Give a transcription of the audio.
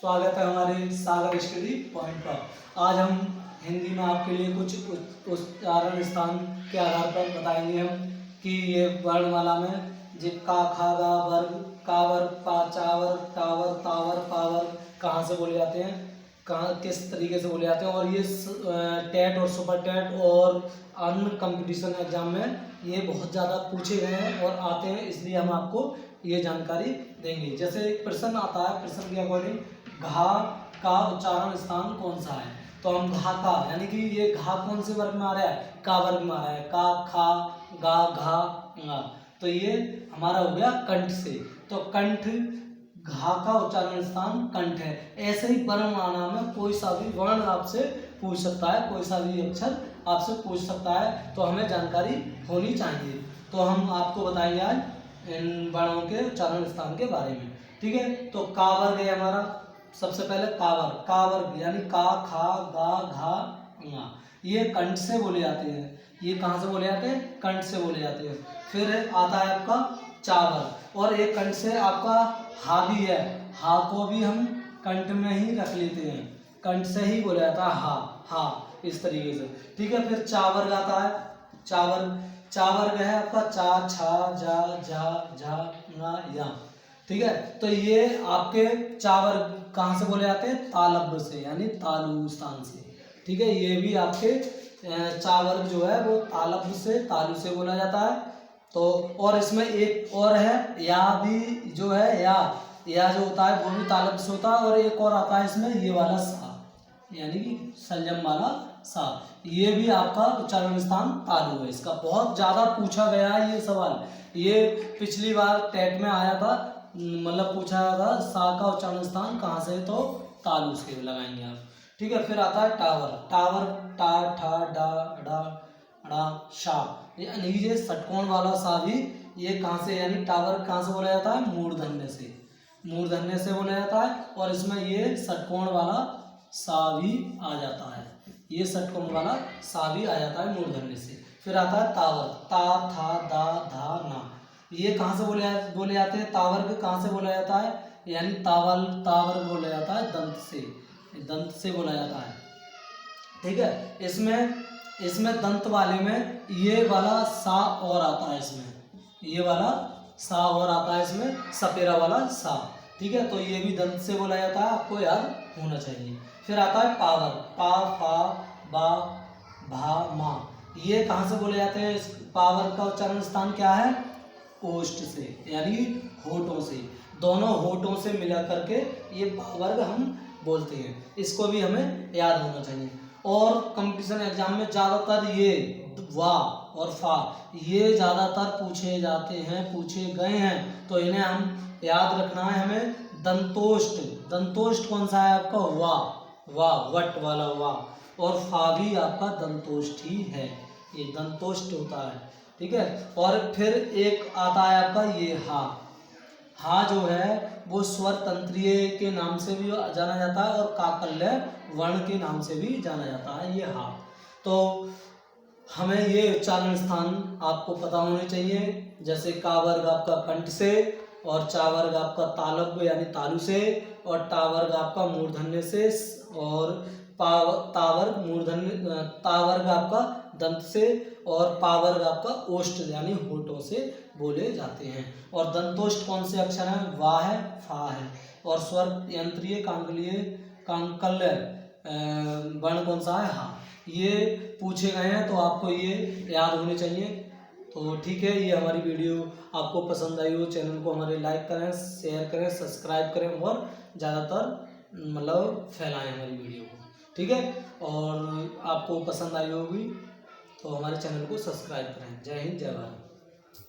स्वागत है हमारे सागर स्टडी पॉइंट पर। आज हम हिंदी में आपके लिए कुछ उच्चारण स्थान के आधार पर बताएंगे हम कि ये वर्णमाला में जो का खा गा वर्ग का वर्ग पा चावर टावर तावर पावर कहाँ से बोले जाते हैं, कहाँ किस तरीके से बोले जाते हैं, और ये टेट और सुपर टेट और अन्य कंपटीशन एग्जाम में ये बहुत ज़्यादा पूछे गए हैं और आते हैं, इसलिए हम आपको ये जानकारी देंगे। जैसे एक प्रश्न आता है, प्रश्न के अकॉर्डिंग घा का उच्चारण स्थान कौन सा है, तो हम घा का यानी कि ये घा कौन से वर्ग में आ रहा है, का वर्ग में आ रहा है, का खा गा घा गा, तो ये हमारा हो गया कंठ से। तो कंठ घा का उच्चारण स्थान कंठ है। ऐसे ही वर्णमाला में कोई सा भी वर्ण आपसे पूछ सकता है, कोई सा भी अक्षर आपसे पूछ सकता है, तो हमें जानकारी होनी चाहिए। तो हम आपको बताएंगे आज इन वर्णों के उच्चारण स्थान के बारे में। ठीक है, तो का वर्ग है हमारा, सबसे पहले का वर्ग यानी का खा गा घा ङा, ये कंठ से बोले जाते हैं। ये कहाँ से बोले जाते हैं, कंठ से बोले जाते हैं। फिर आता है आपका चावर, और एक कंठ से आपका हा भी है, हा को भी हम कंठ में ही रख लेते हैं, कंठ से ही बोला जाता है हा, इस तरीके से। ठीक है, फिर चावर्ग आता है, चावर्ग है आपका चा छा जा झा झा ङा या। ठीक है, तो ये आपके चावर्ग कहाँ से बोले जाते हैं, तालव्य से यानी तालु स्थान से। ठीक है, ये भी आपके चावर्ग जो है वो तालव्य से तालु से बोला जाता है। तो और इसमें एक और है या भी जो है, या जो होता है वो भी तालव्य से होता है, और एक और आता है इसमें ये वाला सा यानी कि संयम वाला सा, ये भी आपका उच्चारण स्थान तालु है। इसका बहुत ज्यादा पूछा गया है ये सवाल, ये पिछली बार टेट में आया था, मतलब पूछा था सा का उच्चारण स्थान कहाँ से, तो तालु से लगाएंगे आप। ठीक है, फिर आता है टावर टा ठा डा डा ड़ा शा, यानी ये षटकोण वाला सा भी ये कहाँ से, यानी टावर कहाँ से बोला जाता है, मूर्धन्य से बोला जाता है, और इसमें ये षटकोण वाला सा भी आ जाता है, ये षटकोण वाला सा भी आ जाता है मूर्धन्य से। फिर आता है तावर ता था दा धा ना, ये कहाँ से बोले जाते हैं, तावर्ग कहाँ से बोला जाता है, यानी तावर बोला जाता है दंत से बोला जाता है। ठीक है, इसमें दंत वाले में ये वाला सा और आता है, इसमें ये वाला सा और आता है, इसमें सपेरा वाला सा। ठीक है, तो ये भी दंत से बोला जाता है, आपको याद होना चाहिए। फिर आता है पावर पा फा बा भा मा, ये कहाँ से बोले जाते हैं, इस पावर का उच्चारण स्थान क्या है, ओष्ठ से यानी होठों से, दोनों होठों से मिला करके ये पावर्ग हम बोलते हैं, इसको भी हमें याद होना चाहिए। और कंपटीशन एग्जाम में ज़्यादातर ये वा और फा ये ज़्यादातर पूछे गए हैं, तो इन्हें हम याद रखना है हमें। दंतोष्ट कौन सा है आपका, वा वट वाला वा, और फा भी आपका दंतोष्ट ही है, ये दंतोष्ट होता है। ठीक है, और फिर एक आता है आपका ये हा जो है वो स्वर तंत्रीय के नाम से भी जाना जाता है, और काकल्य वर्ण के नाम से भी जाना जाता है ये हा। तो हमें ये उच्चारण स्थान आपको पता होने चाहिए, जैसे का वर्ग आपका कंठ से, और चा वर्ग आपका तालव्य यानी तालु से, और टा वर्ग आपका मूर्धन्य से, और तावर्ग आपका दंत से, और पावर्ग आपका ओष्ठ यानी होठों से बोले जाते हैं। और दंतोष्ट कौन से अक्षर हैं, वा है फा है, और स्वर यंत्रीय कांकल्य वर्ण कौन सा है, हा। ये पूछे गए हैं, तो आपको ये याद होने चाहिए। तो ठीक है, ये हमारी वीडियो आपको पसंद आई हो, चैनल को हमारे लाइक करें, शेयर करें, सब्सक्राइब करें, और ज़्यादातर मतलब फैलाएं हमारी वीडियो को। ठीक है, और आपको पसंद आई होगी तो हमारे चैनल को सब्सक्राइब करें। जय हिंद, जय भारत।